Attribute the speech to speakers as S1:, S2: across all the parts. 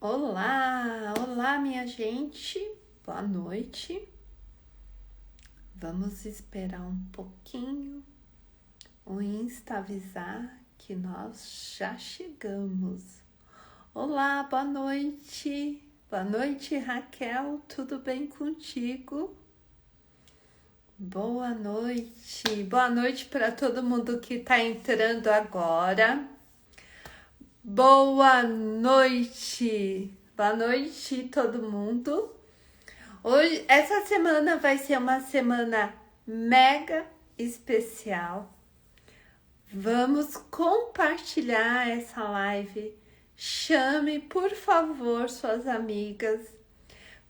S1: Olá, olá minha gente, boa noite. Vamos esperar um pouquinho o Insta avisar que nós já chegamos. Olá, boa noite. Boa noite, Raquel, tudo bem contigo? Boa noite para todo mundo que está entrando agora. Boa noite todo mundo. Hoje, essa semana vai ser uma semana mega especial. Vamos compartilhar essa live. Chame, por favor, suas amigas,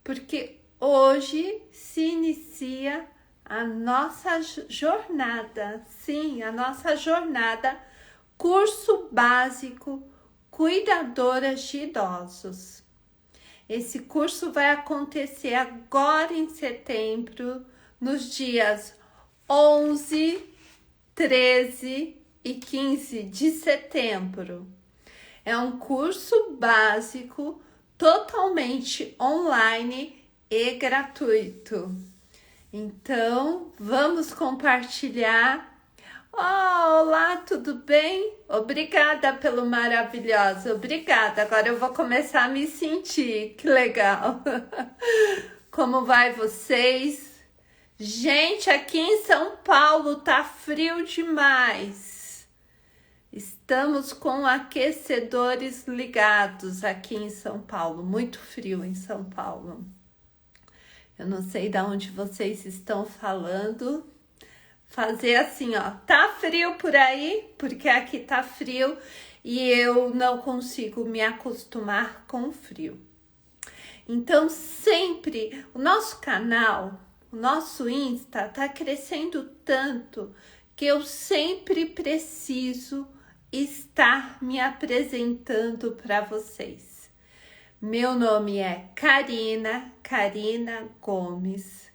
S1: porque hoje se inicia a nossa jornada. Sim, a nossa jornada, curso básico Cuidadoras de Idosos. Esse curso vai acontecer agora em setembro, nos dias 11, 13 e 15 de setembro. É um curso básico totalmente online e gratuito. Então, vamos compartilhar. Olá, tudo bem? Obrigada pelo maravilhoso, obrigada. Agora eu vou começar a me sentir, que legal. Como vai vocês? Gente, aqui em São Paulo tá frio demais. Estamos com aquecedores ligados aqui em São Paulo, muito frio em São Paulo. Eu não sei de onde vocês estão falando. Fazer assim, ó, tá frio por aí, porque aqui tá frio e eu não consigo me acostumar com o frio. Então, sempre o nosso canal, o nosso Insta tá crescendo tanto que eu sempre preciso estar me apresentando para vocês. Meu nome é Karina Gomes.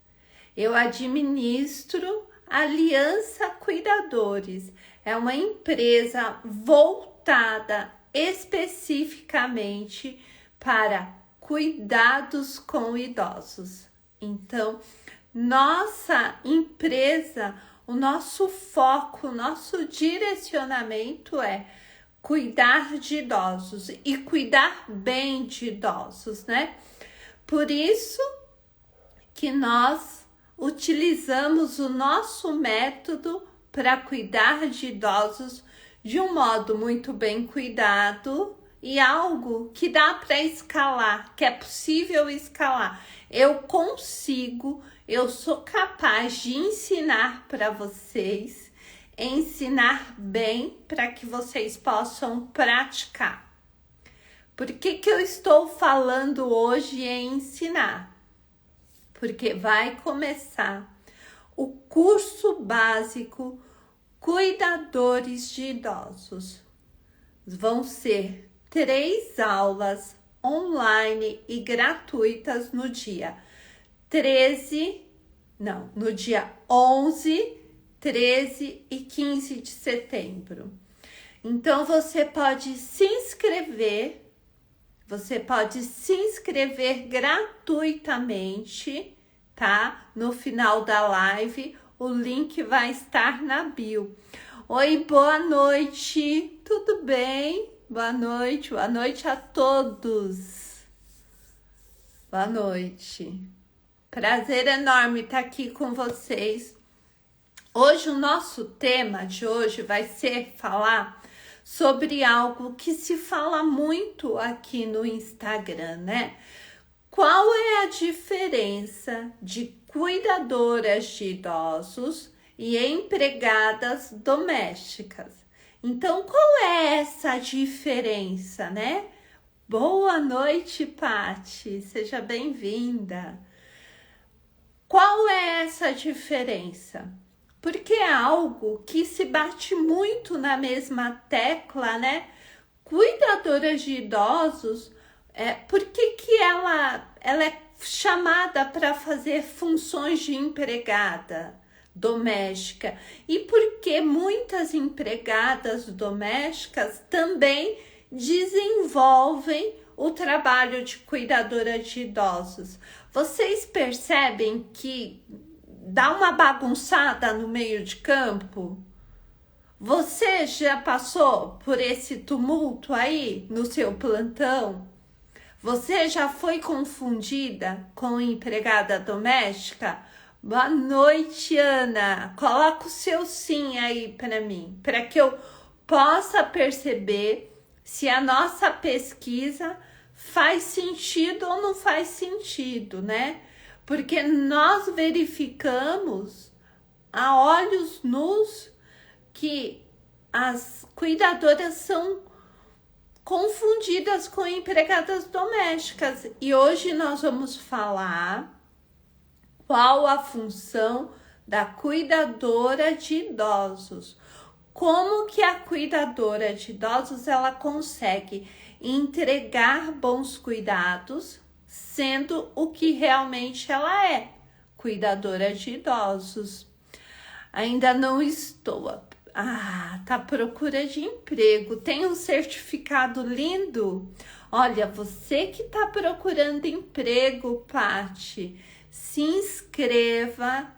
S1: Eu administro Aliança Cuidadores. É uma empresa voltada especificamente para cuidados com idosos. Então, nossa empresa, o nosso foco, o nosso direcionamento é cuidar de idosos e cuidar bem de idosos, né? Por isso que nós utilizamos o nosso método para cuidar de idosos de um modo muito bem cuidado e algo que dá para escalar, que é possível escalar. Eu sou capaz de ensinar para vocês, ensinar bem para que vocês possam praticar. Por que eu estou falando hoje em ensinar? Porque vai começar o curso básico Cuidadores de Idosos. Vão ser 3 aulas online e gratuitas no dia 11, 13 e 15 de setembro. Então você pode se inscrever. Você pode se inscrever gratuitamente, tá? No final da live, o link vai estar na bio. Oi, boa noite, tudo bem? Boa noite a todos. Boa noite. Prazer enorme estar aqui com vocês. Hoje, o nosso tema de hoje vai ser falar sobre algo que se fala muito aqui no Instagram, né? Qual é a diferença de cuidadoras de idosos e empregadas domésticas? Então, qual é essa diferença, né? Boa noite, Pati, seja bem-vinda. Qual é essa diferença? Porque é algo que se bate muito na mesma tecla, né? Cuidadoras de idosos, por que ela é chamada para fazer funções de empregada doméstica? E porque muitas empregadas domésticas também desenvolvem o trabalho de cuidadora de idosos, vocês percebem que dá uma bagunçada no meio de campo? Você já passou por esse tumulto aí no seu plantão? Você já foi confundida com empregada doméstica? Boa noite, Ana. Coloca o seu sim aí para mim, para que eu possa perceber se a nossa pesquisa faz sentido ou não faz sentido, né? Porque nós verificamos a olhos nus que as cuidadoras são confundidas com empregadas domésticas. E hoje nós vamos falar qual a função da cuidadora de idosos. Como que a cuidadora de idosos ela consegue entregar bons cuidados, sendo o que realmente ela é, cuidadora de idosos. Ainda não estou. Tá à procura de emprego. Tem um certificado lindo. Olha, você que tá procurando emprego, Pati, se inscreva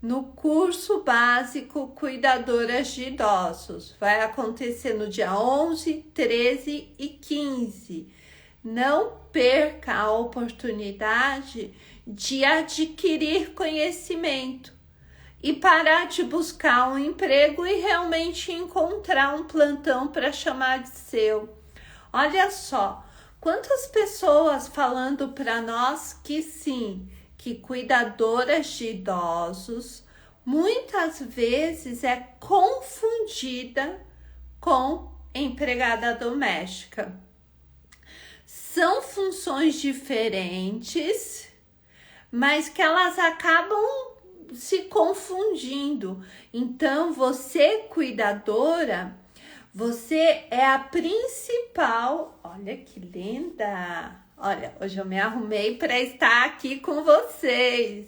S1: no curso básico Cuidadoras de Idosos. Vai acontecer no dia 11, 13 e 15. Não perca a oportunidade de adquirir conhecimento e parar de buscar um emprego e realmente encontrar um plantão para chamar de seu. Olha só, quantas pessoas falando para nós que sim, que cuidadoras de idosos muitas vezes é confundida com empregada doméstica. São funções diferentes, mas que elas acabam se confundindo. Então, você cuidadora, você é a principal. Olha que linda! Olha, hoje eu me arrumei para estar aqui com vocês.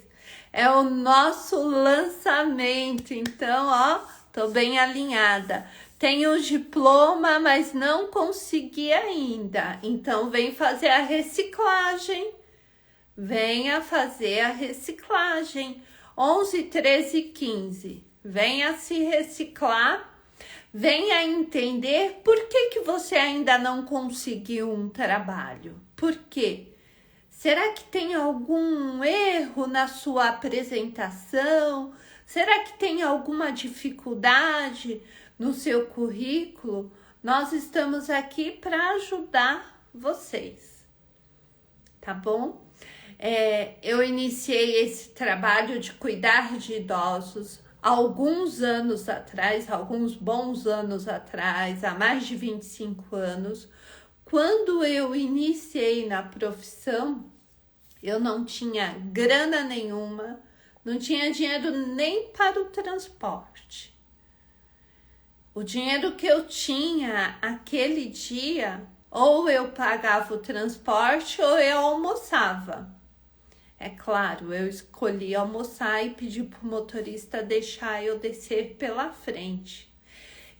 S1: É o nosso lançamento, então, ó, tô bem alinhada. Tenho o diploma, mas não consegui ainda. Então, vem fazer a reciclagem. Venha fazer a reciclagem. 11, 13 e 15. Venha se reciclar. Venha entender por que você ainda não conseguiu um trabalho. Por quê? Será que tem algum erro na sua apresentação? Será que tem alguma dificuldade no seu currículo? Nós estamos aqui para ajudar vocês, tá bom? Eu iniciei esse trabalho de cuidar de idosos alguns anos atrás, alguns bons anos atrás, há mais de 25 anos. Quando eu iniciei na profissão, eu não tinha grana nenhuma, não tinha dinheiro nem para o transporte. O dinheiro que eu tinha aquele dia, ou eu pagava o transporte ou eu almoçava. É claro, eu escolhi almoçar e pedi para o motorista deixar eu descer pela frente.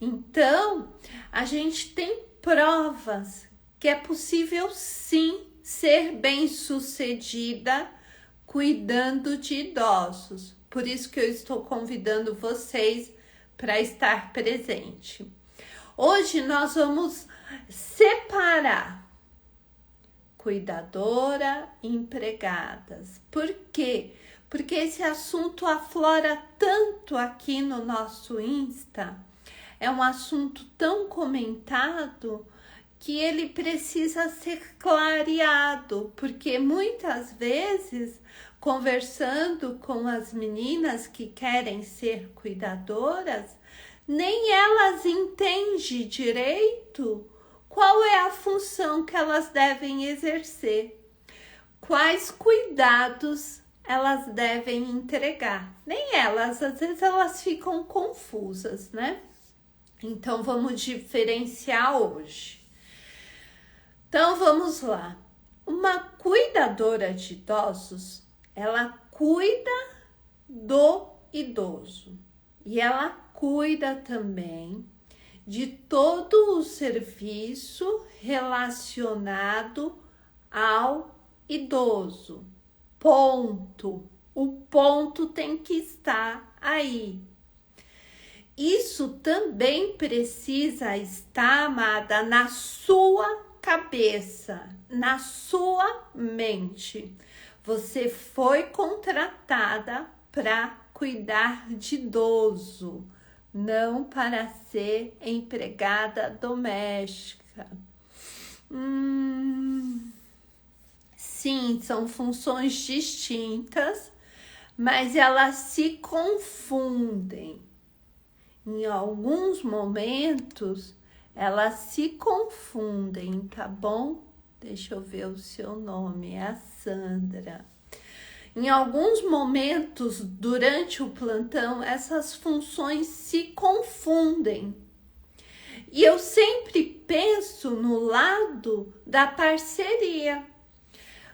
S1: Então, a gente tem provas que é possível sim ser bem-sucedida cuidando de idosos. Por isso que eu estou convidando vocês para estar presente. Hoje nós vamos separar cuidadora e empregadas. Por quê? Porque esse assunto aflora tanto aqui no nosso Insta. É um assunto tão comentado que ele precisa ser clareado, porque muitas vezes, conversando com as meninas que querem ser cuidadoras, nem elas entendem direito qual é a função que elas devem exercer, quais cuidados elas devem entregar. Nem elas, às vezes elas ficam confusas, né? Então, vamos diferenciar hoje. Então, vamos lá. Uma cuidadora de idosos, ela cuida do idoso e ela cuida também de todo o serviço relacionado ao idoso. Ponto. O ponto tem que estar aí. Isso também precisa estar, amada, na sua cabeça, na sua mente. Você foi contratada para cuidar de idoso, não para ser empregada doméstica. Sim, são funções distintas, mas elas se confundem. Em alguns momentos, elas se confundem, tá bom? Deixa eu ver o seu nome, é a Sandra. Em alguns momentos, durante o plantão, essas funções se confundem. E eu sempre penso no lado da parceria.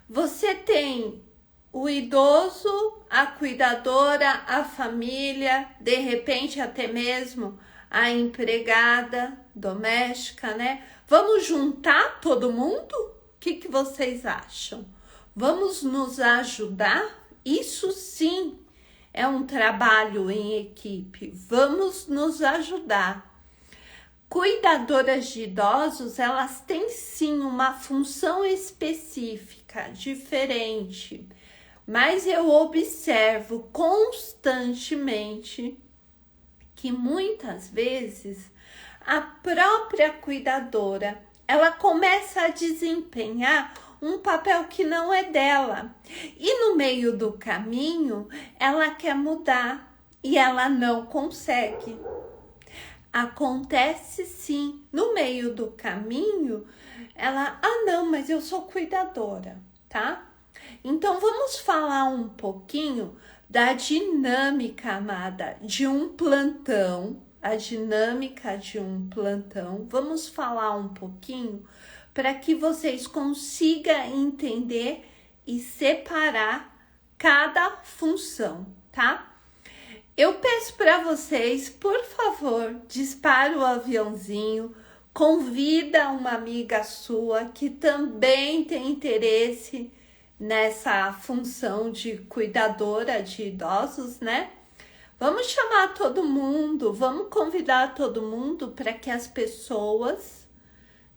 S1: Você tem o idoso, a cuidadora, a família, de repente até mesmo a empregada doméstica, né? Vamos juntar todo mundo? O que vocês acham? Vamos nos ajudar? Isso sim é um trabalho em equipe. Vamos nos ajudar. Cuidadoras de idosos, elas têm sim uma função específica, diferente, mas eu observo constantemente que muitas vezes a própria cuidadora, ela começa a desempenhar um papel que não é dela. E no meio do caminho, ela quer mudar e ela não consegue. Acontece sim, no meio do caminho, ela, não, mas eu sou cuidadora, tá? Então vamos falar um pouquinho da dinâmica, amada, de um plantão, a dinâmica de um plantão. Vamos falar um pouquinho para que vocês consigam entender e separar cada função, tá? Eu peço para vocês, por favor, dispara o aviãozinho, convida uma amiga sua que também tem interesse nessa função de cuidadora de idosos, né? Vamos chamar todo mundo, vamos convidar todo mundo para que as pessoas,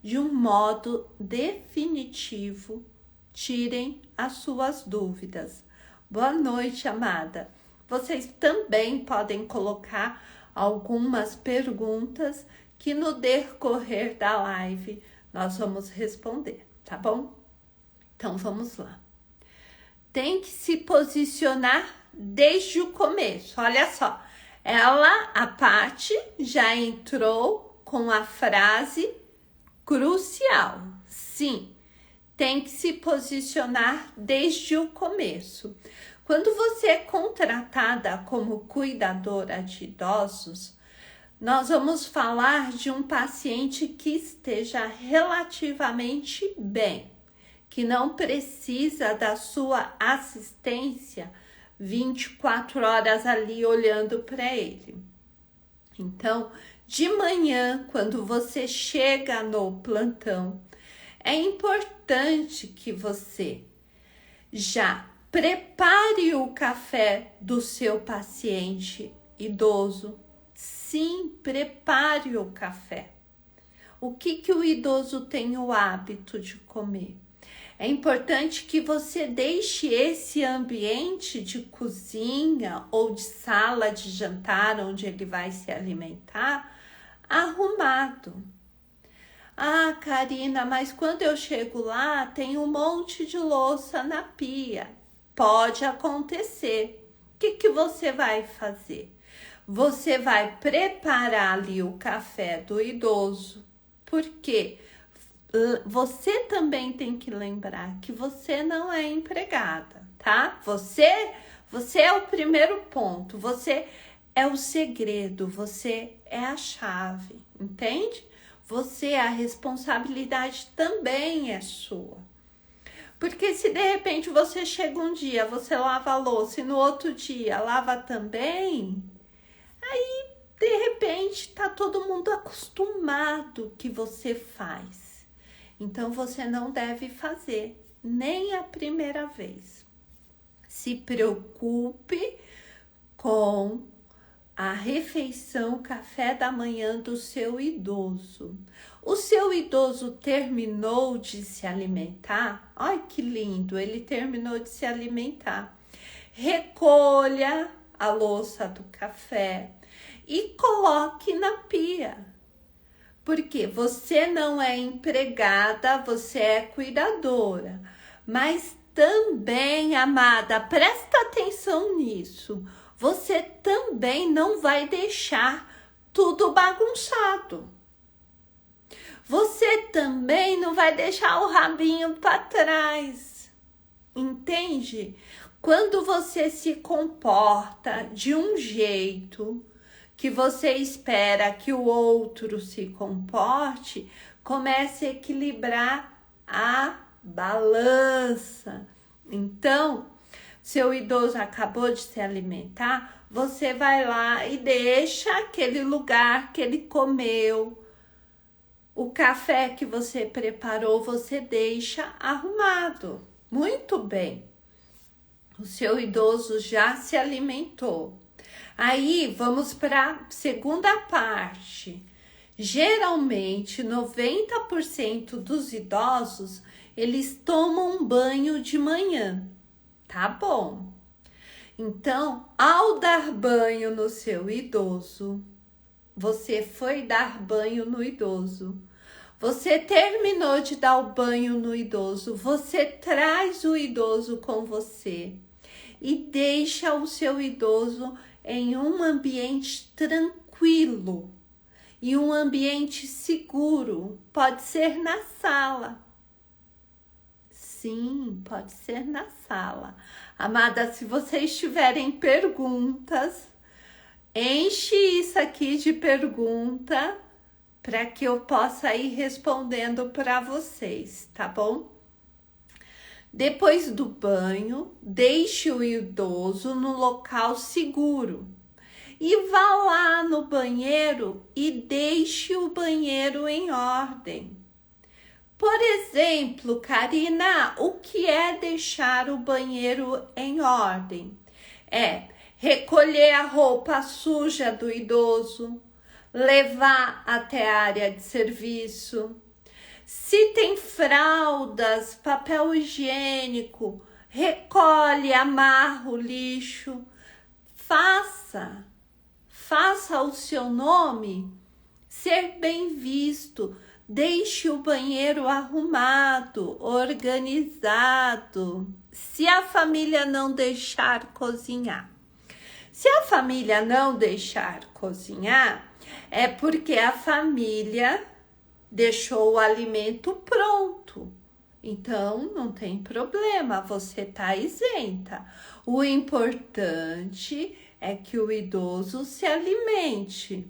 S1: de um modo definitivo, tirem as suas dúvidas. Boa noite, amada. Vocês também podem colocar algumas perguntas que no decorrer da live nós vamos responder, tá bom? Então vamos lá. Tem que se posicionar desde o começo. Olha só, a Paty já entrou com a frase crucial. Sim, tem que se posicionar desde o começo. Quando você é contratada como cuidadora de idosos, nós vamos falar de um paciente que esteja relativamente bem, que não precisa da sua assistência 24 horas ali olhando para ele. Então, de manhã, quando você chega no plantão, é importante que você já prepare o café do seu paciente idoso. Sim, prepare o café. O que o idoso tem o hábito de comer? É importante que você deixe esse ambiente de cozinha ou de sala de jantar, onde ele vai se alimentar, arrumado. Ah, Karina, mas quando eu chego lá, tem um monte de louça na pia. Pode acontecer. O que você vai fazer? Você vai preparar ali o café do idoso. Por quê? Você também tem que lembrar que você não é empregada, tá? Você é o primeiro ponto. Você é o segredo. Você é a chave, entende? A responsabilidade também é sua. Porque se de repente você chega um dia, você lava a louça e no outro dia lava também, aí de repente tá todo mundo acostumado que você faz. Então você não deve fazer nem a primeira vez. Se preocupe com a refeição, café da manhã do seu idoso. O seu idoso terminou de se alimentar? Ai, que lindo, ele terminou de se alimentar. Recolha a louça do café e coloque na pia. Porque você não é empregada, você é cuidadora. Mas também, amada, presta atenção nisso. Você também não vai deixar tudo bagunçado. Você também não vai deixar o rabinho para trás. Entende? Quando você se comporta de um jeito que você espera que o outro se comporte, comece a equilibrar a balança. Então, seu idoso acabou de se alimentar, você vai lá e deixa aquele lugar que ele comeu, o café que você preparou, você deixa arrumado. Muito bem. O seu idoso já se alimentou. Aí, vamos para a segunda parte. Geralmente, 90% dos idosos, eles tomam um banho de manhã. Tá bom. Então, ao dar banho no seu idoso, você foi dar banho no idoso. Você terminou de dar o banho no idoso, você traz o idoso com você e deixa o seu idoso em um ambiente tranquilo e um ambiente seguro. Pode ser na sala. Sim, pode ser na sala. Amada, se vocês tiverem perguntas, enche isso aqui de pergunta para que eu possa ir respondendo para vocês, tá bom? Depois do banho, deixe o idoso no local seguro e vá lá no banheiro e deixe o banheiro em ordem. Por exemplo, Karina, o que é deixar o banheiro em ordem? É recolher a roupa suja do idoso, levar até a área de serviço. Se tem fraldas, papel higiênico, recolhe, amarra o lixo. Faça o seu nome ser bem visto. Deixe o banheiro arrumado, organizado. Se a família não deixar cozinhar. Se a família não deixar cozinhar, é porque a família deixou o alimento pronto. Então, não tem problema, você está isenta. O importante é que o idoso se alimente.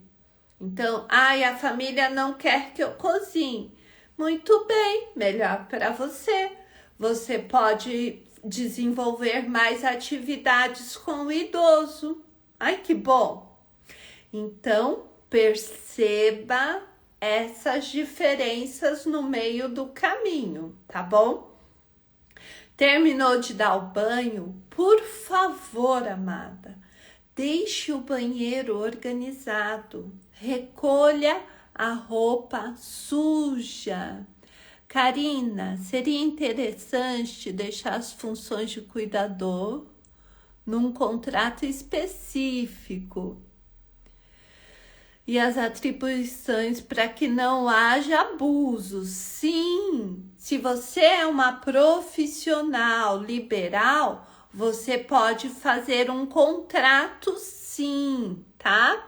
S1: Então, a família não quer que eu cozinhe. Muito bem, melhor para você. Você pode desenvolver mais atividades com o idoso. Ai, que bom! Então, perceba essas diferenças no meio do caminho, tá bom? Terminou de dar o banho? Por favor, amada, deixe o banheiro organizado. Recolha a roupa suja. Karina, seria interessante deixar as funções de cuidador num contrato específico e as atribuições para que não haja abusos. Sim, se você é uma profissional liberal, você pode fazer um contrato, sim, tá?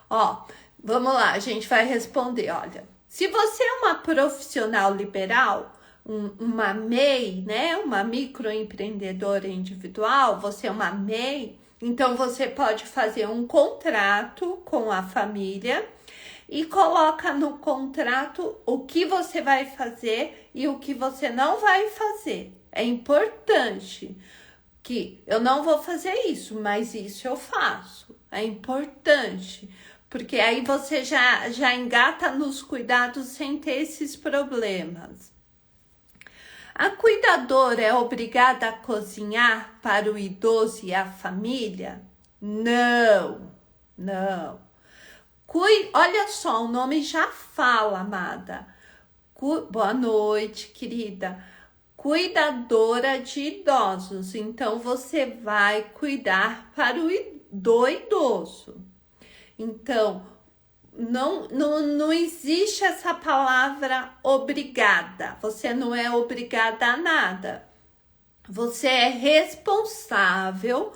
S1: Ó, vamos lá, a gente vai responder, olha. Se você é uma profissional liberal, uma MEI, né? Uma microempreendedora individual, você é uma MEI, então você pode fazer um contrato com a família e coloca no contrato o que você vai fazer e o que você não vai fazer. É importante, que eu não vou fazer isso, mas isso eu faço. É importante, porque aí você já engata nos cuidados sem ter esses problemas. A cuidadora é obrigada a cozinhar para o idoso e a família? Não, não. Olha só, o nome já fala, amada. Boa noite, querida. Cuidadora de idosos. Então, você vai cuidar para do idoso. Então, não existe essa palavra obrigada. Você não é obrigada a nada. Você é responsável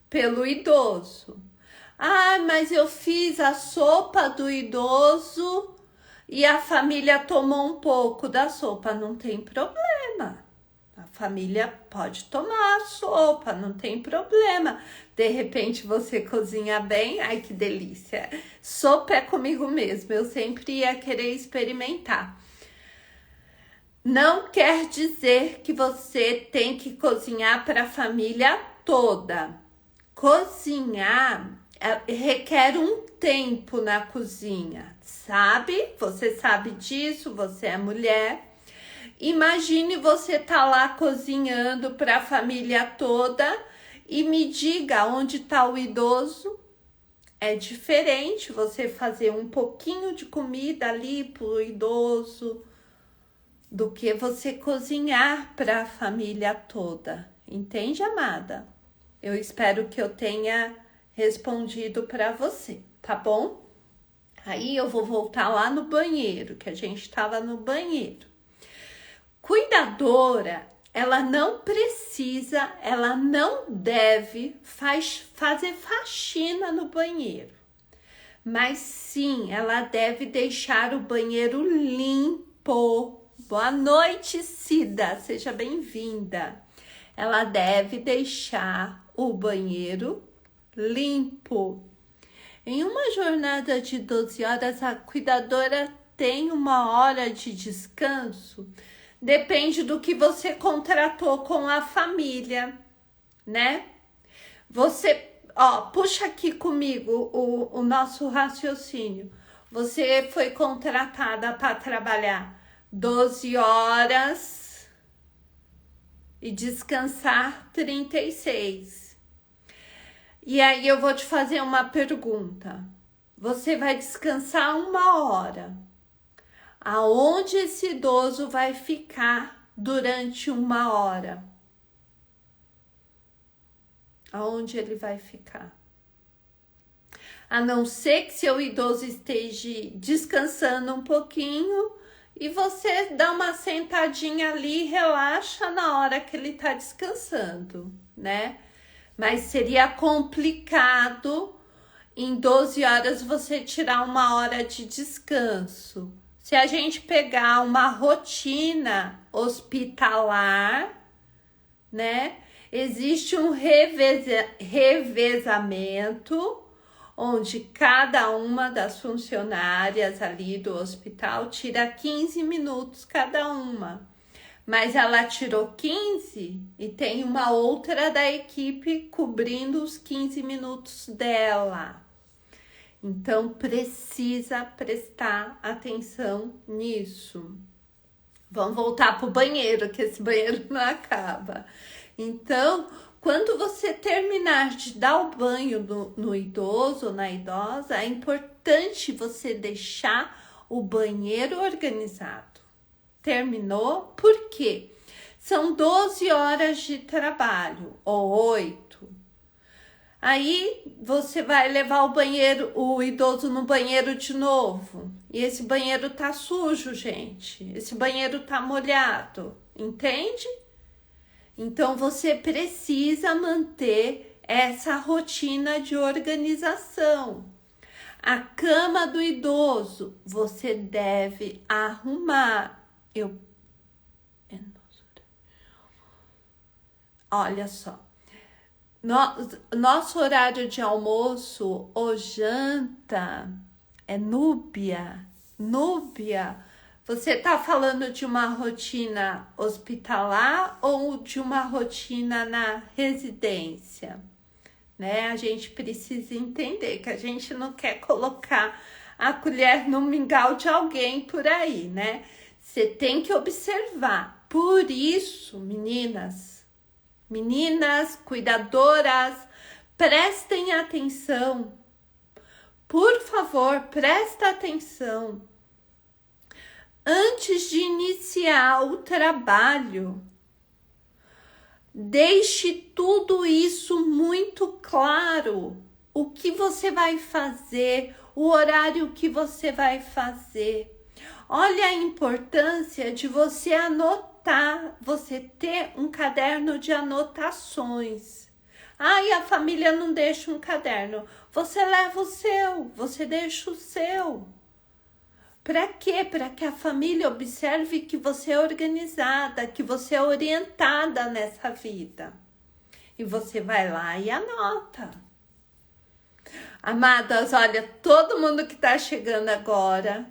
S1: pelo idoso. Ah, mas eu fiz a sopa do idoso e a família tomou um pouco da sopa. Não tem problema. A família pode tomar a sopa, não tem problema. De repente você cozinha bem, ai que delícia. Sopa é comigo mesmo, eu sempre ia querer experimentar. Não quer dizer que você tem que cozinhar para a família toda. Cozinhar requer um tempo na cozinha, sabe? Você sabe disso, você é mulher. Imagine você tá lá cozinhando para a família toda e me diga onde está o idoso. É diferente você fazer um pouquinho de comida ali pro idoso do que você cozinhar para a família toda. Entende, amada? Eu espero que eu tenha respondido para você, tá bom? Aí eu vou voltar lá no banheiro, que a gente estava no banheiro. Cuidadora, ela não precisa, ela não deve fazer faxina no banheiro. Mas sim, ela deve deixar o banheiro limpo. Boa noite, Cida, seja bem-vinda. Ela deve deixar o banheiro limpo. Em uma jornada de 12 horas, a cuidadora tem 1 hora de descanso. Depende do que você contratou com a família, né? Você, puxa aqui comigo o nosso raciocínio. Você foi contratada para trabalhar 12 horas e descansar 36. E aí eu vou te fazer uma pergunta. Você vai descansar 1 hora. Aonde esse idoso vai ficar durante 1 hora? Aonde ele vai ficar? A não ser que seu idoso esteja descansando um pouquinho e você dá uma sentadinha ali e relaxa na hora que ele está descansando, né? Mas seria complicado em 12 horas você tirar 1 hora de descanso. Se a gente pegar uma rotina hospitalar, né? Existe um revezamento onde cada uma das funcionárias ali do hospital tira 15 minutos cada uma. Mas ela tirou 15 e tem uma outra da equipe cobrindo os 15 minutos dela. Então, precisa prestar atenção nisso. Vamos voltar pro banheiro, que esse banheiro não acaba. Então, quando você terminar de dar o banho no idoso ou na idosa, é importante você deixar o banheiro organizado. Terminou? Por quê? São 12 horas de trabalho, ou 8. Aí você vai levar o idoso no banheiro de novo. E esse banheiro tá sujo, gente. Esse banheiro tá molhado, entende? Então você precisa manter essa rotina de organização. A cama do idoso você deve arrumar. Olha só. Nosso horário de almoço ou janta é Núbia. Núbia Você está falando de uma rotina hospitalar ou de uma rotina na residência? Né? A gente precisa entender que a gente não quer colocar a colher no mingau de alguém por aí, né? Você tem que observar. Por isso, meninas, cuidadoras, prestem atenção. Por favor, presta atenção. Antes de iniciar o trabalho, deixe tudo isso muito claro. O que você vai fazer, o horário que você vai fazer. Olha a importância de você anotar, você ter um caderno de anotações. Ai, a família não deixa um caderno. Você leva o seu, você deixa o seu. Para quê? Para que a família observe que você é organizada, que você é orientada nessa vida. E você vai lá e anota. Amadas, olha, todo mundo que está chegando agora,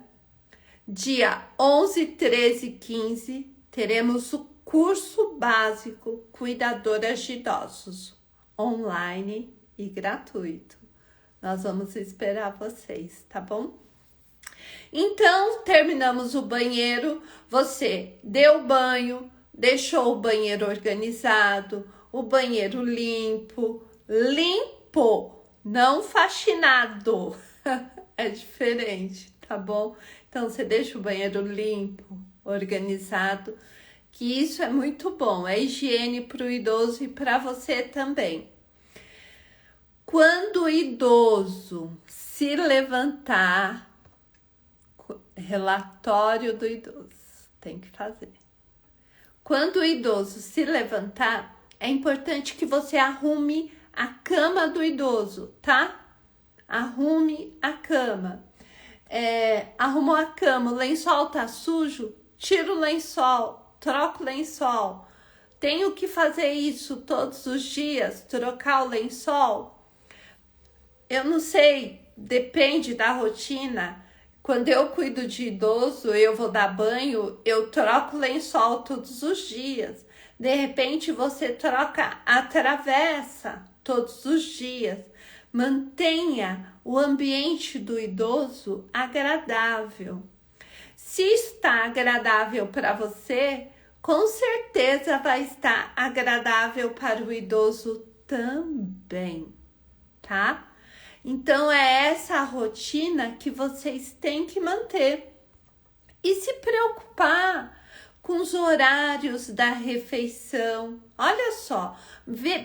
S1: dia 11, 13 e 15, teremos o curso básico Cuidadoras de Idosos, online e gratuito. Nós vamos esperar vocês, tá bom? Então, terminamos o banheiro, você deu banho, deixou o banheiro organizado, o banheiro limpo, não faxinado, é diferente, tá bom? Então, você deixa o banheiro limpo, organizado, que isso é muito bom, é higiene para o idoso e para você também. Quando o idoso se levantar, relatório do idoso, tem que fazer. Quando o idoso se levantar, é importante que você arrume a cama do idoso, tá? Arrume a cama. Arrumou a cama, o lençol tá sujo, tira o lençol, troca o lençol. Tenho que fazer isso todos os dias, trocar o lençol? Eu não sei, depende da rotina. Quando eu cuido de idoso, eu vou dar banho, eu troco o lençol todos os dias. De repente, você troca a travessa todos os dias. Mantenha o ambiente do idoso agradável. Se está agradável para você, com certeza vai estar agradável para o idoso também, tá? Então, é essa a rotina que vocês têm que manter. E se preocupar com os horários da refeição. Olha só,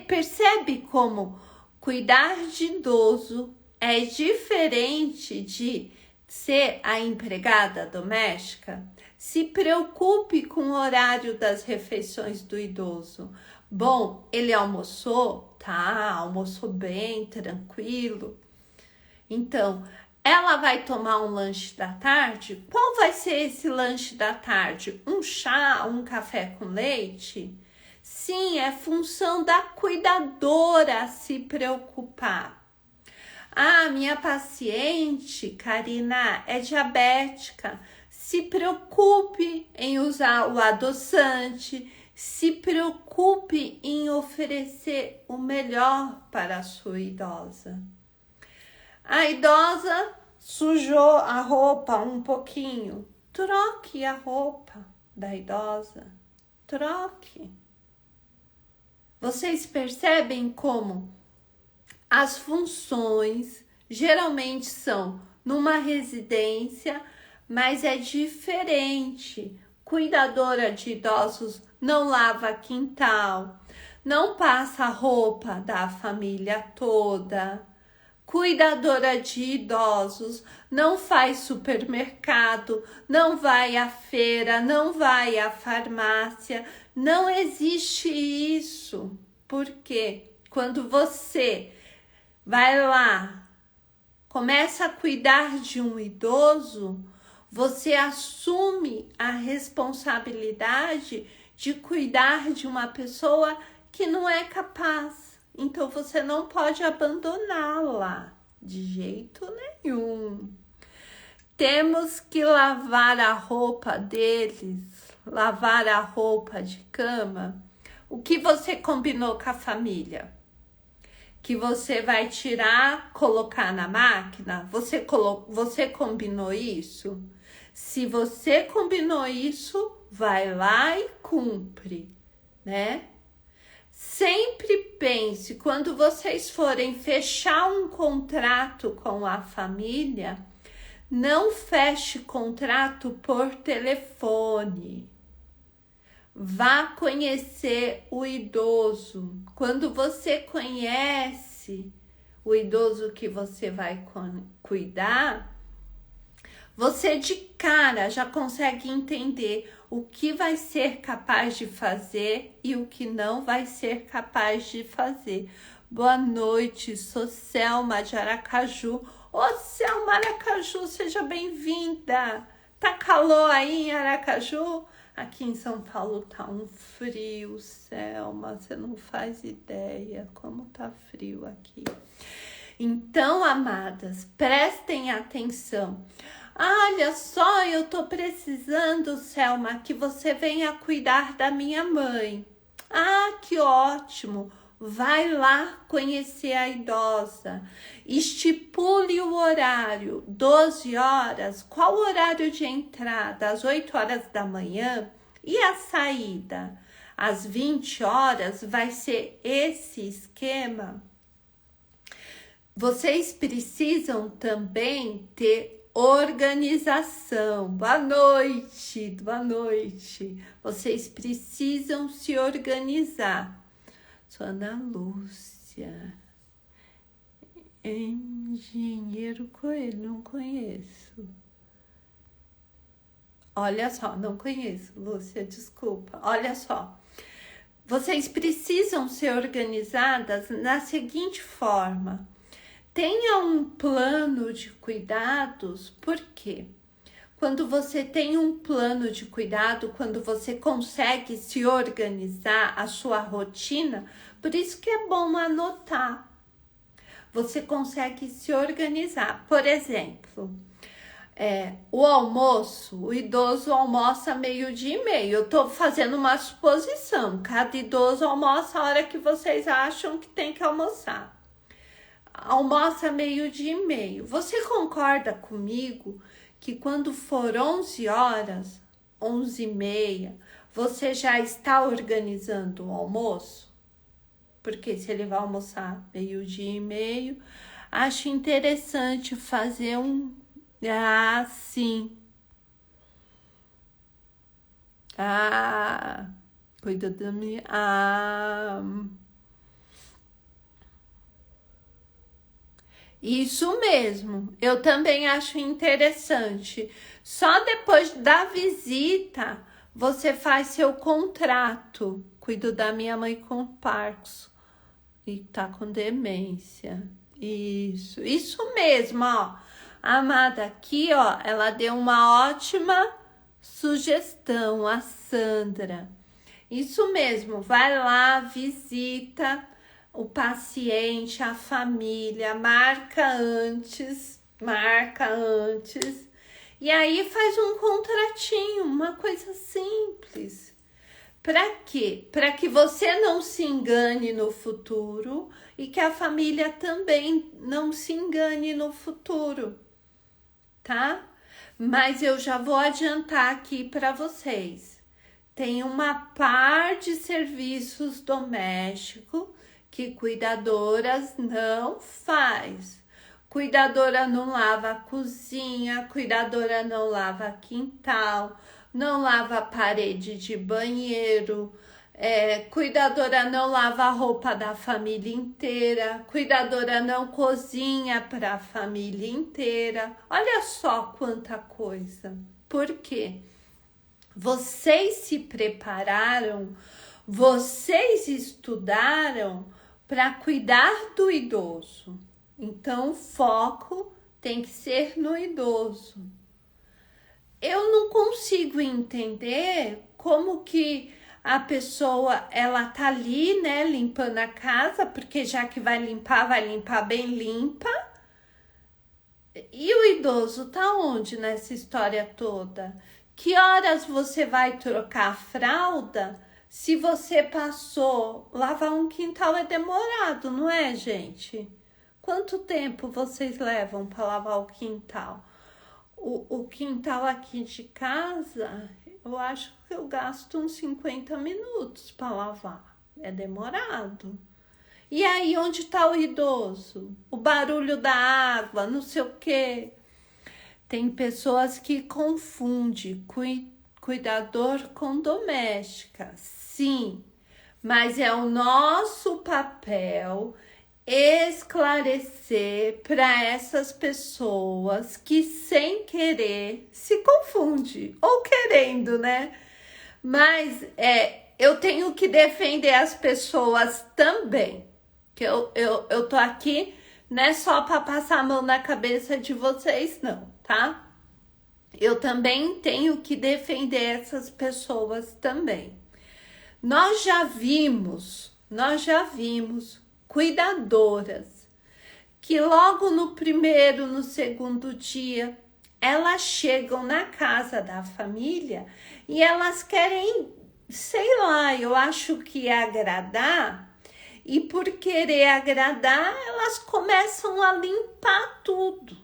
S1: percebe como cuidar de idoso é diferente de ser a empregada doméstica? Se preocupe com o horário das refeições do idoso. Bom, ele almoçou? Tá, almoçou bem, tranquilo. Então, ela vai tomar um lanche da tarde? Qual vai ser esse lanche da tarde? Um chá, um café com leite? Sim, é função da cuidadora se preocupar. Ah, minha paciente, Karina, é diabética. Se preocupe em usar o adoçante, se preocupe em oferecer o melhor para a sua idosa. A idosa sujou a roupa um pouquinho. Troque a roupa da idosa. Troque. Vocês percebem como as funções geralmente são numa residência, mas é diferente. Cuidadora de idosos não lava quintal, não passa a roupa da família toda. Cuidadora de idosos não faz supermercado, não vai à feira, não vai à farmácia. Não existe isso. Porque quando você vai lá, começa a cuidar de um idoso, você assume a responsabilidade de cuidar de uma pessoa que não é capaz. Então, você não pode abandoná-la de jeito nenhum. temos que lavar a roupa deles, lavar a roupa de cama. O que você combinou com a família? Que você vai tirar, colocar na máquina? Você combinou isso? Se você combinou isso, vai lá e cumpre, né? Sempre pense, quando vocês forem fechar um contrato com a família, não feche contrato por telefone. Vá conhecer o idoso. Quando você conhece o idoso que você vai cuidar, você de cara já consegue entender o que vai ser capaz de fazer e o que não vai ser capaz de fazer. Boa noite, sou Selma de Aracaju. Ô Selma Aracaju, seja bem-vinda. Tá calor aí em Aracaju? Aqui em São Paulo tá um frio, Selma, você não faz ideia como tá frio aqui. Então, amadas, prestem atenção. Olha só, eu tô precisando, Selma, que você venha cuidar da minha mãe. Ah, que ótimo! Vai lá conhecer a idosa. Estipule o horário, 12 horas. Qual o horário de entrada? Às 8 horas da manhã. E a saída? Às 20 horas vai ser esse esquema. Vocês precisam também ter organização. Boa noite, boa noite. Vocês precisam se organizar. Sou Ana Lúcia. Engenheiro Coelho, não conheço. Olha só, não conheço, Lúcia, desculpa. Olha só. Vocês precisam ser organizadas na seguinte forma. Tenha um plano de cuidados, por quê? Quando você tem um plano de cuidado, quando você consegue se organizar a sua rotina, por isso que é bom anotar. Você consegue se organizar. Por exemplo, o almoço, o idoso almoça 12:30. Eu tô fazendo uma suposição. Cada idoso almoça a hora que vocês acham que tem que almoçar. Almoça 12:30. Você concorda comigo que quando for 11 horas, 11:30, você já está organizando o almoço? Porque se ele vai almoçar 12:30, acho interessante fazer um... Ah, sim. Ah, cuida da minha... Ah... Isso mesmo, eu também acho interessante. Só depois da visita você faz seu contrato. Cuido da minha mãe com Parkinson e tá com demência. Isso mesmo, ó. A amada aqui, ó, ela deu uma ótima sugestão, a Sandra. Isso mesmo, vai lá, visita o paciente, a família, marca antes, e aí faz um contratinho, uma coisa simples. Para quê? Para que você não se engane no futuro e que a família também não se engane no futuro, tá? Mas eu já vou adiantar aqui para vocês. Tem uma par de serviços domésticos que cuidadoras não faz. Cuidadora não lava a cozinha, cuidadora não lava quintal, não lava a parede de banheiro, cuidadora não lava a roupa da família inteira, cuidadora não cozinha para a família inteira. Olha só quanta coisa. Por quê? Vocês se prepararam, vocês estudaram para cuidar do idoso. Então, o foco tem que ser no idoso. Eu não consigo entender como que a pessoa, ela tá ali, né, limpando a casa, porque já que vai limpar bem limpa. E o idoso tá onde nessa história toda? Que horas você vai trocar a fralda? Se você passou, lavar um quintal é demorado, não é, gente? Quanto tempo vocês levam para lavar o quintal? O quintal aqui de casa, eu acho que eu gasto uns 50 minutos para lavar. É demorado. E aí, onde está o idoso? O barulho da água, não sei o quê. Tem pessoas que confundem cuidador com doméstica. Sim, mas é o nosso papel esclarecer para essas pessoas que sem querer se confunde ou querendo, né? Mas eu tenho que defender as pessoas também. Que eu tô aqui não é só para passar a mão na cabeça de vocês, não, tá? Eu também tenho que defender essas pessoas também. Nós já vimos cuidadoras que logo no primeiro, no segundo dia, elas chegam na casa da família e elas querem, sei lá, eu acho que agradar. E por querer agradar, elas começam a limpar tudo.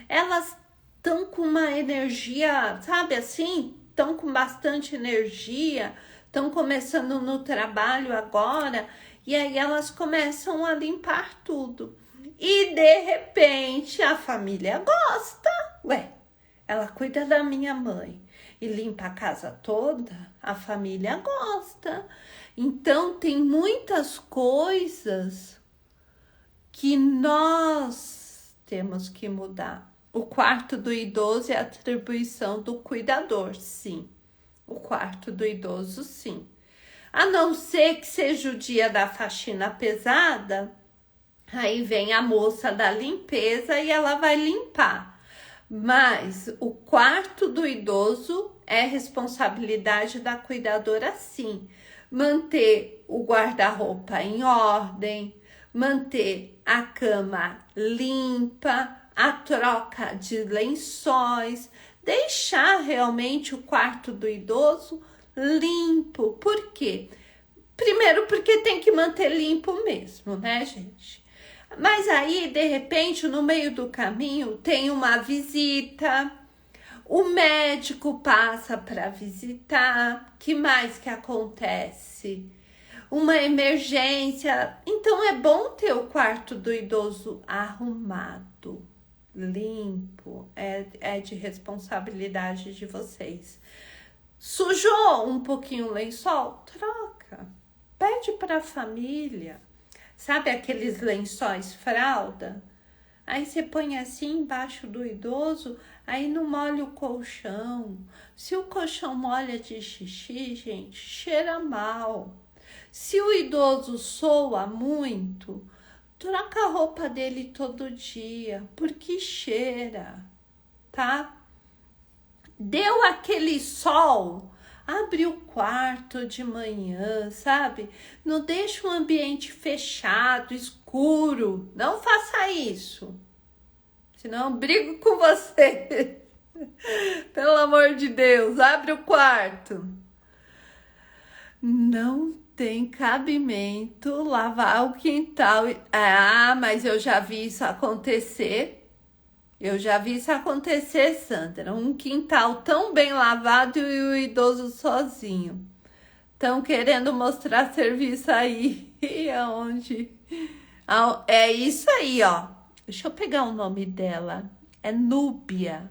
S1: Elas estão com uma energia, sabe assim? Estão com bastante energia, estão começando no trabalho agora, e aí elas começam a limpar tudo. E de repente a família gosta. Ué, ela cuida da minha mãe e limpa a casa toda, a família gosta. Então, tem muitas coisas que nós temos que mudar. O quarto do idoso é a atribuição do cuidador, sim. O quarto do idoso, sim. A não ser que seja o dia da faxina pesada, aí vem a moça da limpeza e ela vai limpar. Mas o quarto do idoso é responsabilidade da cuidadora, sim. Manter o guarda-roupa em ordem, manter a cama limpa, a troca de lençóis, deixar realmente o quarto do idoso limpo. Por quê? Primeiro, porque tem que manter limpo mesmo, né, gente? Mas aí, de repente, no meio do caminho, tem uma visita. O médico passa para visitar. Que mais que acontece? Uma emergência. Então é bom ter o quarto do idoso arrumado, limpo. É de responsabilidade de vocês. Sujou um pouquinho o lençol? Troca. Pede para a família. Sabe aqueles lençóis fralda? Aí você põe assim embaixo do idoso, aí não molha o colchão. Se o colchão molha de xixi, gente, cheira mal. Se o idoso soa muito, troca a roupa dele todo dia, porque cheira, tá? Deu aquele sol, abre o quarto de manhã, sabe? Não deixa um ambiente fechado, escuro. Não faça isso. Senão eu brigo com você. Pelo amor de Deus, abre o quarto. Não tem cabimento lavar o quintal. Ah, mas eu já vi isso acontecer. Eu já vi isso acontecer, Sandra. Um quintal tão bem lavado e o idoso sozinho. Estão querendo mostrar serviço aí. E aonde? É isso aí, ó. Deixa eu pegar o nome dela. É Núbia.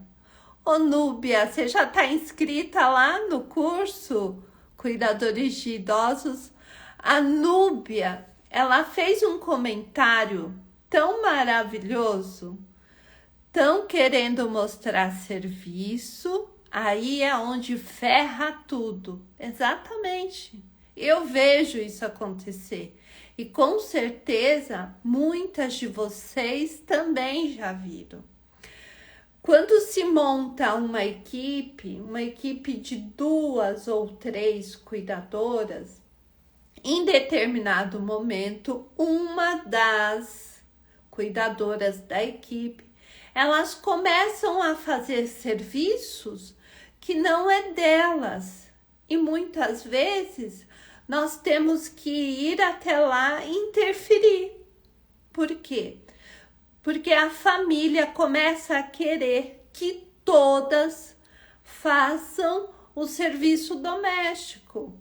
S1: Ô, Núbia, você já tá inscrita lá no curso Cuidadores de Idosos? A Núbia, ela fez um comentário tão maravilhoso. Estão querendo mostrar serviço, aí é onde ferra tudo. Exatamente. Eu vejo isso acontecer. E com certeza, muitas de vocês também já viram. Quando se monta uma equipe de 2 ou 3 cuidadoras, em determinado momento, uma das cuidadoras da equipe elas começam a fazer serviços que não é delas. E muitas vezes nós temos que ir até lá e interferir. Por quê? Porque a família começa a querer que todas façam o serviço doméstico.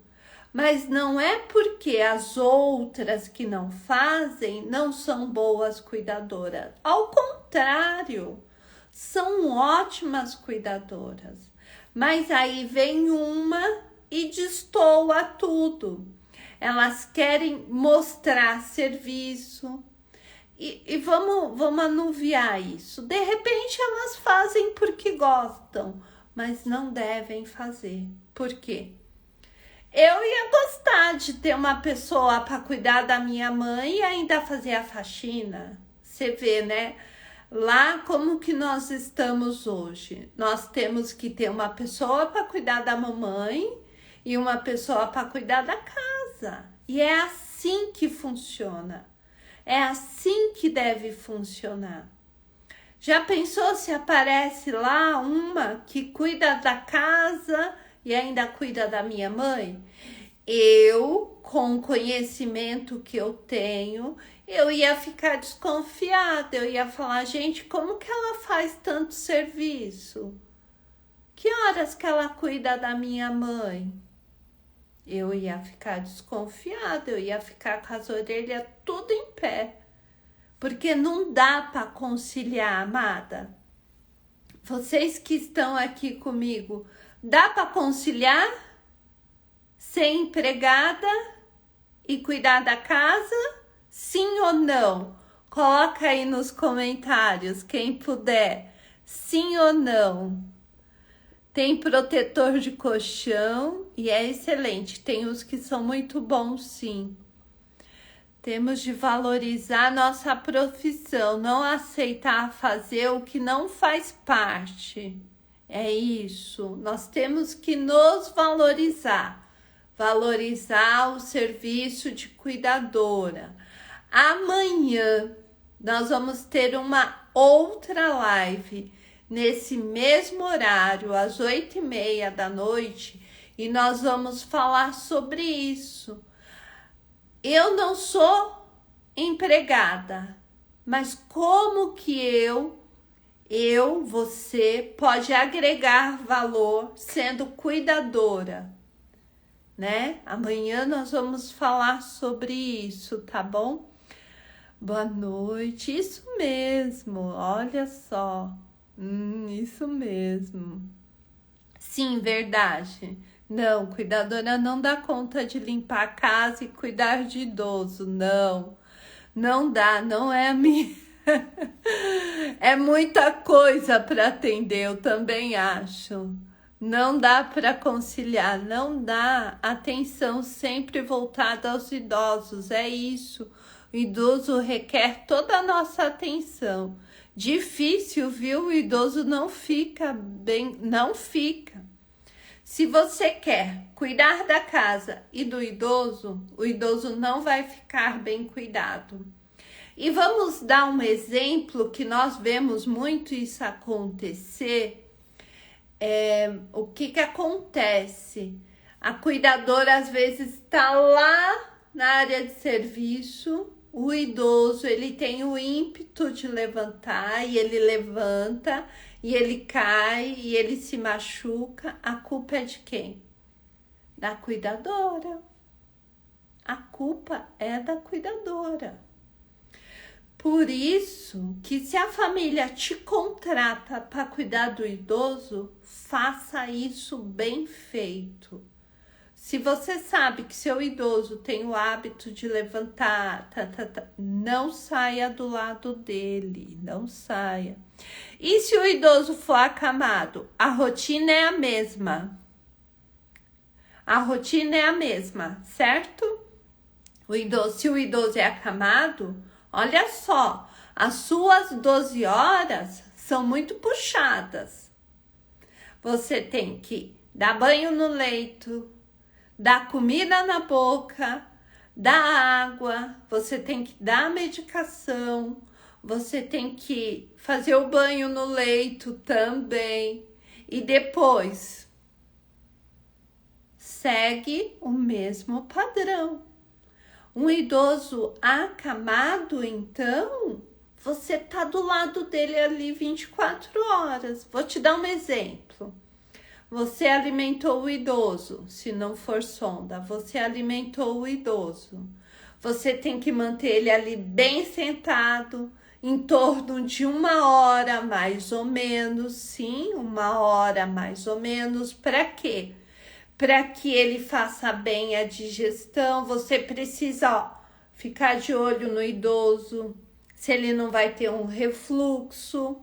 S1: Mas não é porque as outras que não fazem não são boas cuidadoras. Ao contrário, são ótimas cuidadoras. Mas aí vem uma e destoa tudo. Elas querem mostrar serviço. E vamos anuviar isso. De repente elas fazem porque gostam, mas não devem fazer. Por quê? Eu ia gostar de ter uma pessoa para cuidar da minha mãe e ainda fazer a faxina. Você vê, né? Lá como que nós estamos hoje. Nós temos que ter uma pessoa para cuidar da mamãe e uma pessoa para cuidar da casa. E é assim que funciona. É assim que deve funcionar. Já pensou se aparece lá uma que cuida da casa e ainda cuida da minha mãe? Eu, com o conhecimento que eu tenho, eu ia ficar desconfiada. Eu ia falar, gente, como que ela faz tanto serviço? Que horas que ela cuida da minha mãe? Eu ia ficar desconfiada, eu ia ficar com as orelhas tudo em pé. Porque não dá para conciliar, amada. Vocês que estão aqui comigo, dá para conciliar? Ser empregada e cuidar da casa? Sim ou não? Coloca aí nos comentários, quem puder. Sim ou não? Tem protetor de colchão e é excelente. Tem os que são muito bons, sim. Temos de valorizar nossa profissão, não aceitar fazer o que não faz parte. É isso. Nós temos que nos valorizar. Valorizar o serviço de cuidadora. Amanhã nós vamos ter uma outra live nesse mesmo horário, às 8h30 da noite, e nós vamos falar sobre isso. Eu não sou empregada, mas como que você pode agregar valor sendo cuidadora, né? Amanhã nós vamos falar sobre isso, tá bom? Boa noite, isso mesmo, olha só. Isso mesmo. Sim, verdade. Não, cuidadora não dá conta de limpar a casa e cuidar de idoso, não. Não dá, não é a minha. É muita coisa para atender, eu também acho. Não dá para conciliar, não dá. Atenção sempre voltada aos idosos, é isso. O idoso requer toda a nossa atenção. Difícil, viu? O idoso não fica bem, não fica. Se você quer cuidar da casa e do idoso, o idoso não vai ficar bem cuidado. E vamos dar um exemplo que nós vemos muito isso acontecer. O que acontece? A cuidadora às vezes está lá na área de serviço. O idoso, ele tem o ímpeto de levantar e ele levanta e ele cai e ele se machuca. A culpa é de quem? Da cuidadora. A culpa é da cuidadora. Por isso que se a família te contrata para cuidar do idoso, faça isso bem feito. Se você sabe que seu idoso tem o hábito de levantar, não saia do lado dele, não saia. E se o idoso for acamado, a rotina é a mesma. A rotina é a mesma, certo? Se o idoso é acamado, olha só, as suas 12 horas são muito puxadas. Você tem que dar banho no leito, dar comida na boca, dar água, você tem que dar medicação, Você tem que fazer o banho no leito também. E depois, segue o mesmo padrão. Um idoso acamado, então, você tá do lado dele ali 24 horas. Vou te dar um exemplo. Você alimentou o idoso, se não for sonda, você alimentou o idoso. Você tem que manter ele ali bem sentado, em torno de 1 hora mais ou menos, sim, 1 hora mais ou menos. Para quê? Para que ele faça bem a digestão, você precisa, ó, ficar de olho no idoso, se ele não vai ter um refluxo.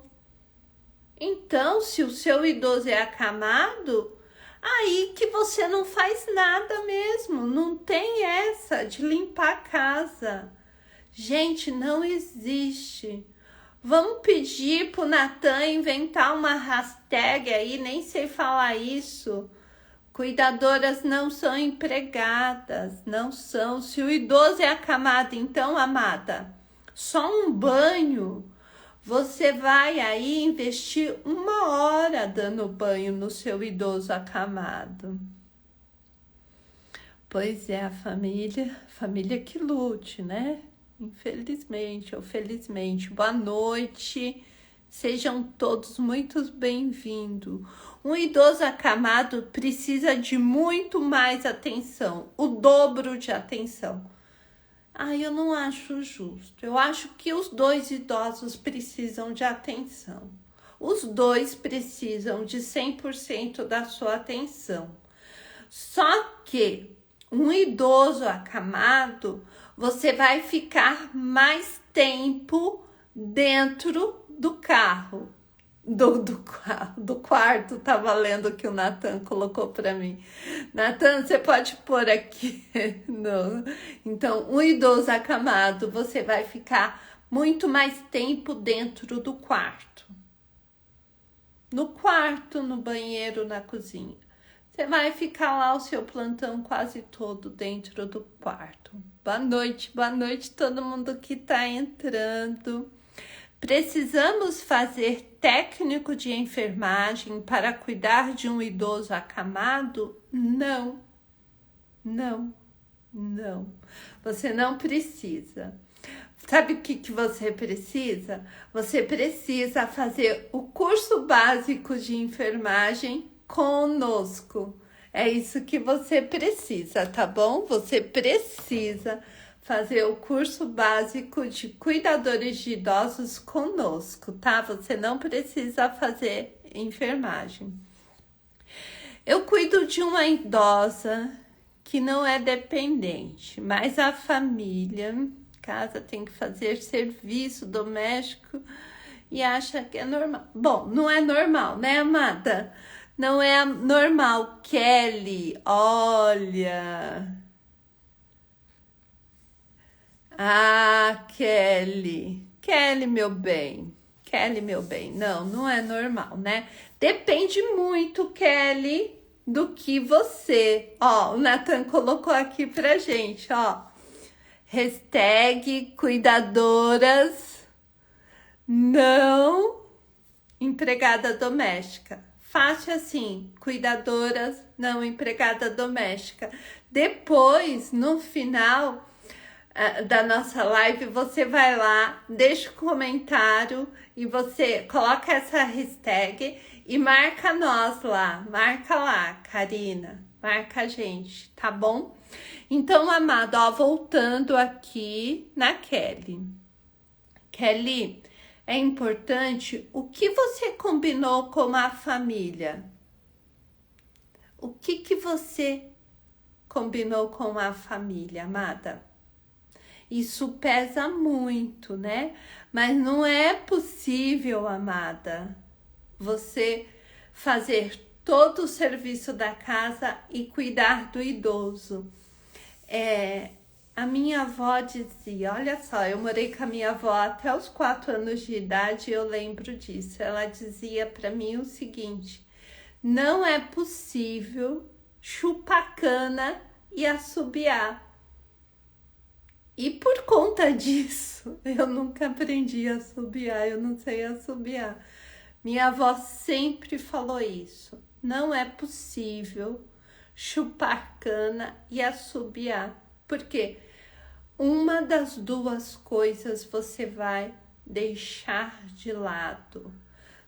S1: Então, se o seu idoso é acamado, aí que você não faz nada mesmo, não tem essa de limpar a casa. Gente, não existe. Vamos pedir pro Natan inventar uma hashtag aí, nem sei falar isso. Cuidadoras não são empregadas, não são. Se o idoso é acamado, então, amada, só um banho, você vai aí investir 1 hora dando banho no seu idoso acamado. Pois é, a família que lute, né? Infelizmente ou felizmente. Boa noite, sejam todos muito bem-vindos. Um idoso acamado precisa de muito mais atenção, o dobro de atenção. Eu não acho justo. Eu acho que os 2 idosos precisam de atenção. Os 2 precisam de 100% da sua atenção. Só que um idoso acamado, você vai ficar mais tempo dentro do carro. Do quarto, tá valendo que o Natan colocou para mim. Natan, você pode pôr aqui. Não. Então, um idoso acamado, você vai ficar muito mais tempo dentro do quarto. No quarto, no banheiro, na cozinha. Você vai ficar lá o seu plantão quase todo dentro do quarto. Boa noite todo mundo que tá entrando. Precisamos fazer técnico de enfermagem para cuidar de um idoso acamado? Não. Você não precisa. Sabe o que você precisa? Você precisa fazer o curso básico de enfermagem conosco. É isso que você precisa, tá bom? Você precisa fazer o curso básico de cuidadores de idosos conosco, tá? Você não precisa fazer enfermagem. Eu cuido de uma idosa que não é dependente, mas a família, casa, tem que fazer serviço doméstico e acha que é normal. Bom, não é normal, né, amada? Não é normal. Kelly, olha... Kelly, meu bem. Não é normal, né? Depende muito, Kelly, do que você... Ó, o Natan colocou aqui pra gente, ó. Hashtag cuidadoras não empregada doméstica. Fácil assim, cuidadoras não empregada doméstica. Depois, no final da nossa live, você vai lá, deixa o comentário e você coloca essa hashtag e marca nós lá, marca lá, Karina, marca a gente, tá bom? Então, amado, ó, voltando aqui na Kelly. Kelly, é importante o que você combinou com a família. O que você combinou com a família, amada? Isso pesa muito, né? Mas não é possível, amada, você fazer todo o serviço da casa e cuidar do idoso. A minha avó dizia, olha só, eu morei com a minha avó até os 4 anos de idade e eu lembro disso. Ela dizia para mim o seguinte, não é possível chupar cana e assobiar. E por conta disso, eu nunca aprendi a assobiar, eu não sei assobiar. Minha avó sempre falou isso. Não é possível chupar cana e assobiar. Por quê? Uma das duas coisas você vai deixar de lado.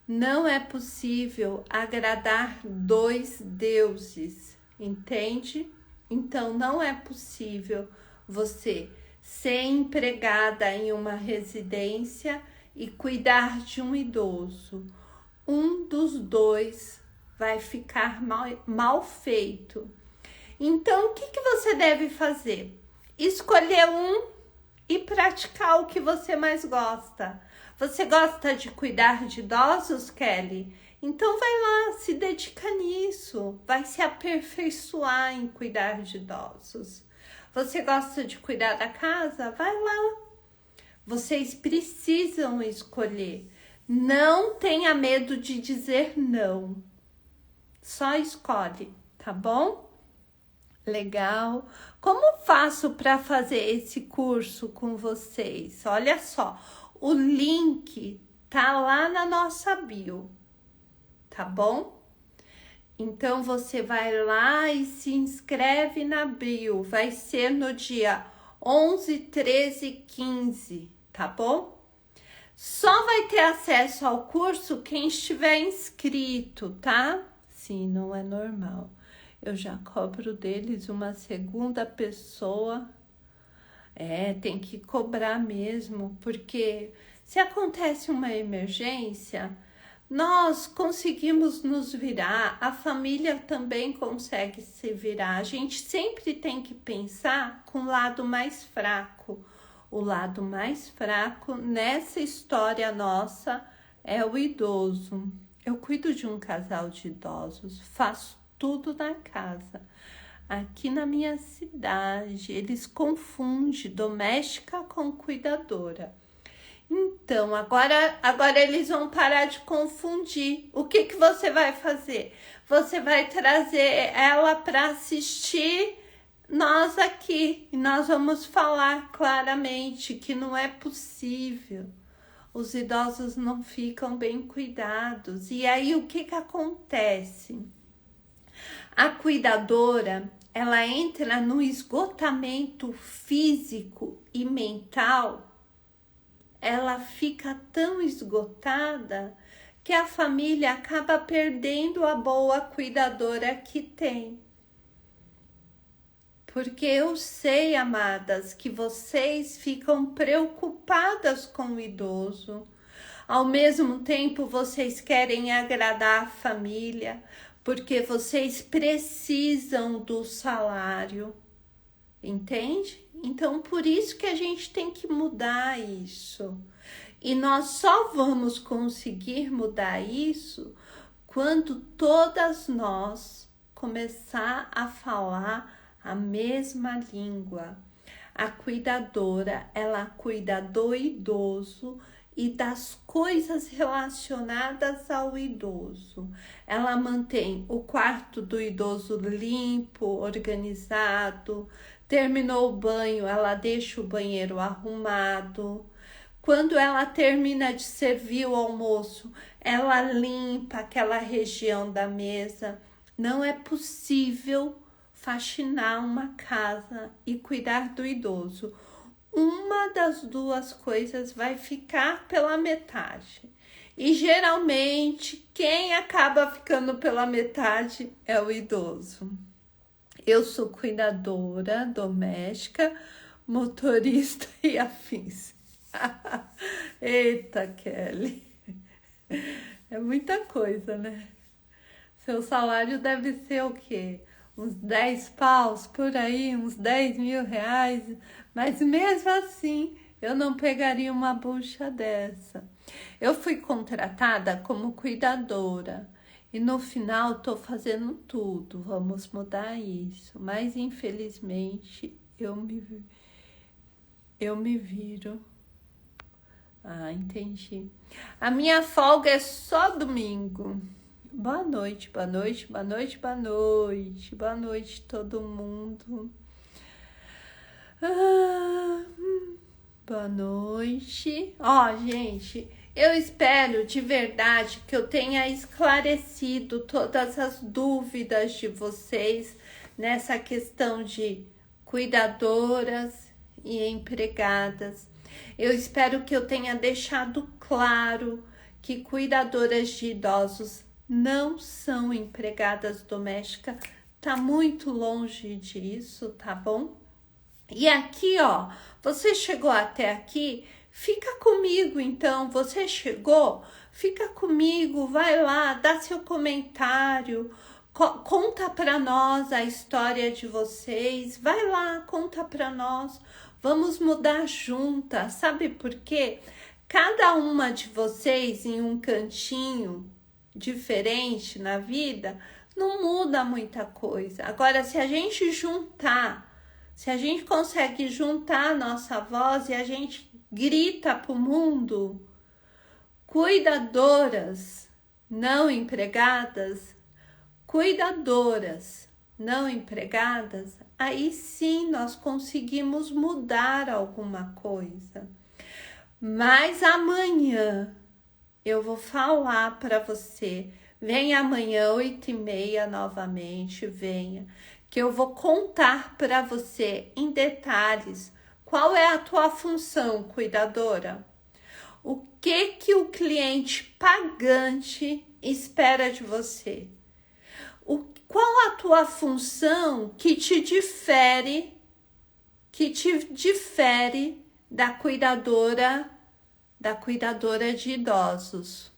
S1: Não é possível agradar dois deuses, entende? Então não é possível você ser empregada em uma residência e cuidar de um idoso. Um dos dois vai ficar mal feito. Então, o que você deve fazer? Escolher um e praticar o que você mais gosta. Você gosta de cuidar de idosos, Kelly? Então vai lá, se dedica nisso. Vai se aperfeiçoar em cuidar de idosos. Você gosta de cuidar da casa? Vai lá. Vocês precisam escolher. Não tenha medo de dizer não. Só escolhe, tá bom? Legal. Como faço para fazer esse curso com vocês? Olha só, o link tá lá na nossa bio, tá bom? Então você vai lá e se inscreve na bio. Vai ser no dia 11, 13 e 15, tá bom? Só vai ter acesso ao curso quem estiver inscrito, tá? Sim, não é normal. Eu já cobro deles uma segunda pessoa. Tem que cobrar mesmo, porque se acontece uma emergência, nós conseguimos nos virar, a família também consegue se virar. A gente sempre tem que pensar com o lado mais fraco. O lado mais fraco nessa história nossa é o idoso. Eu cuido de um casal de idosos, faço tudo na casa. Aqui na minha cidade, eles confundem doméstica com cuidadora. Então, agora eles vão parar de confundir. O que você vai fazer? Você vai trazer ela para assistir nós aqui. E nós vamos falar claramente que não é possível. Os idosos não ficam bem cuidados. E aí, o que acontece? A cuidadora, ela entra no esgotamento físico e mental. Ela fica tão esgotada que a família acaba perdendo a boa cuidadora que tem. Porque eu sei, amadas, que vocês ficam preocupadas com o idoso. Ao mesmo tempo, vocês querem agradar a família, porque vocês precisam do salário, entende? Então, por isso que a gente tem que mudar isso. E nós só vamos conseguir mudar isso quando todas nós começar a falar a mesma língua. A cuidadora, ela cuida do idoso e das coisas relacionadas ao idoso. Ela mantém o quarto do idoso limpo, organizado. Terminou o banho, ela deixa o banheiro arrumado. Quando ela termina de servir o almoço, ela limpa aquela região da mesa. Não é possível faxinar uma casa e cuidar do idoso. Uma das duas coisas vai ficar pela metade. E geralmente quem acaba ficando pela metade é o idoso. Eu sou cuidadora doméstica, motorista e afins. Eita, Kelly. É muita coisa, né? Seu salário deve ser o quê? Uns 10 paus por aí, uns 10 mil reais. Mas mesmo assim, eu não pegaria uma bucha dessa. Eu fui contratada como cuidadora. E no final estou fazendo tudo, vamos mudar isso. Mas infelizmente eu me viro. Ah, entendi. A minha folga é só domingo. Boa noite, boa noite, boa noite, boa noite. Boa noite todo mundo. Ah, boa noite. Ó, gente, eu espero de verdade que eu tenha esclarecido todas as dúvidas de vocês nessa questão de cuidadoras e empregadas. Eu espero que eu tenha deixado claro que cuidadoras de idosos não são empregadas domésticas. Tá muito longe disso, tá bom? E aqui, ó, você chegou até aqui, fica comigo então. Você chegou? Fica comigo, vai lá, dá seu comentário, conta pra nós a história de vocês. Vai lá, conta pra nós. Vamos mudar juntas, sabe por quê? Cada uma de vocês em um cantinho diferente na vida, não muda muita coisa. Agora, se a gente juntar, se a gente consegue juntar a nossa voz e a gente grita para o mundo, cuidadoras, não empregadas, cuidadoras, não empregadas, aí sim nós conseguimos mudar alguma coisa. Mas amanhã eu vou falar para você, venha amanhã 8h30 novamente, venha, que eu vou contar para você em detalhes qual é a tua função, cuidadora. O que o cliente pagante espera de você? Qual a tua função que te difere da cuidadora de idosos?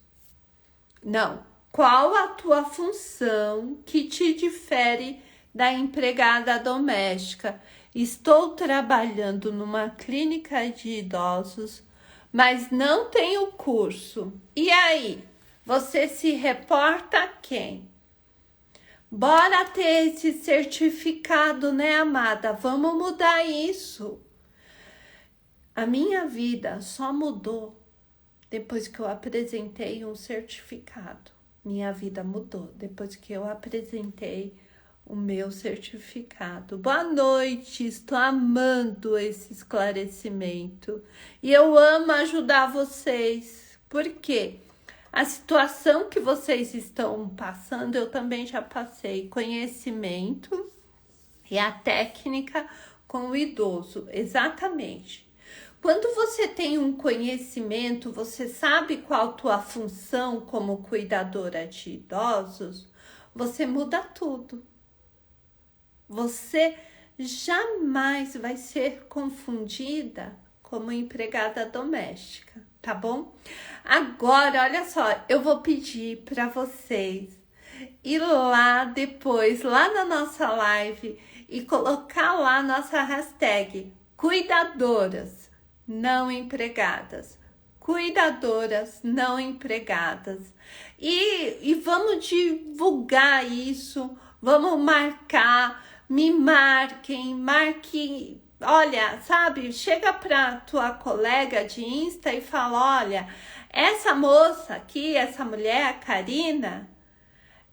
S1: Não. Qual a tua função que te difere da empregada doméstica? Estou trabalhando numa clínica de idosos, mas não tenho curso. E aí? Você se reporta a quem? Bora ter esse certificado, né, amada? Vamos mudar isso. A minha vida só mudou depois que eu apresentei um certificado. Minha vida mudou depois que eu apresentei o meu certificado. Boa noite, estou amando esse esclarecimento. E eu amo ajudar vocês. Por quê? A situação que vocês estão passando, eu também já passei. Conhecimento e a técnica com o idoso, exatamente. Quando você tem um conhecimento, você sabe qual a tua função como cuidadora de idosos, você muda tudo. Você jamais vai ser confundida como empregada doméstica, tá bom? Agora, olha só, eu vou pedir para vocês ir lá depois, lá na nossa live e colocar lá a nossa hashtag cuidadoras não empregadas. Cuidadoras não empregadas. E vamos divulgar isso, vamos marcar, me marquem, olha, sabe, chega pra tua colega de Insta e fala, olha, essa moça aqui, essa mulher, a Karina,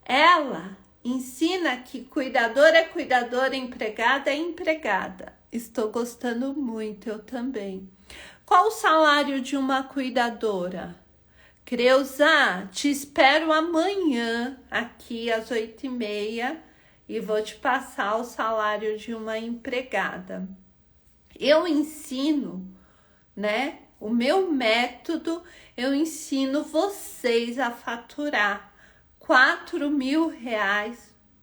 S1: ela ensina que cuidadora é cuidadora, empregada é empregada. Estou gostando muito, eu também. Qual o salário de uma cuidadora? Creuza, te espero amanhã aqui às 8h30 e vou te passar o salário de uma empregada. Eu ensino, né? O meu método, eu ensino vocês a faturar R$4.000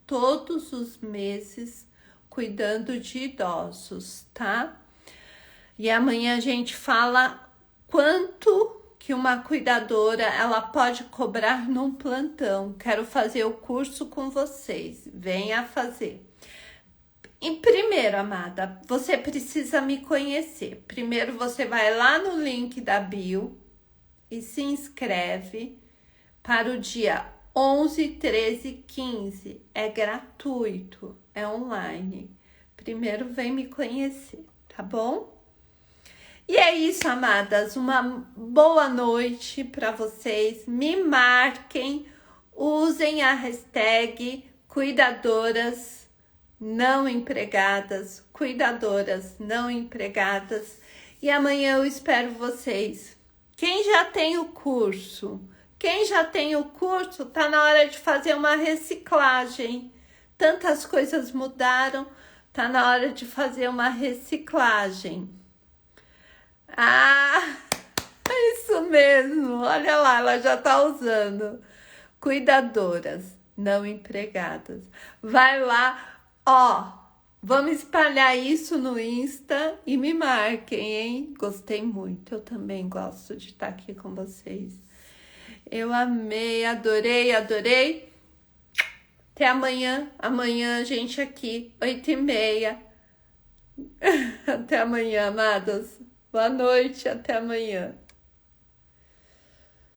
S1: todos os meses cuidando de idosos, tá? E amanhã a gente fala quanto que uma cuidadora ela pode cobrar num plantão. Quero fazer o curso com vocês. Venha fazer. E primeiro, amada, você precisa me conhecer. Primeiro você vai lá no link da bio e se inscreve para o dia 11, 13, 15. É gratuito, é online. Primeiro vem me conhecer, tá bom? E é isso, amadas. Uma boa noite para vocês. Me marquem, usem a hashtag cuidadoras não empregadas, cuidadoras não empregadas. E amanhã eu espero vocês. Quem já tem o curso? Quem já tem o curso, tá na hora de fazer uma reciclagem. Tantas coisas mudaram, tá na hora de fazer uma reciclagem. Ah, isso mesmo. Olha lá, ela já tá usando. Cuidadoras, não empregadas. Vai lá, ó. Vamos espalhar isso no Insta e me marquem, hein? Gostei muito. Eu também gosto de estar aqui com vocês. Eu amei, adorei, adorei. Até amanhã. Amanhã, gente, aqui, 8h30. Até amanhã, amadas. Boa noite, até amanhã.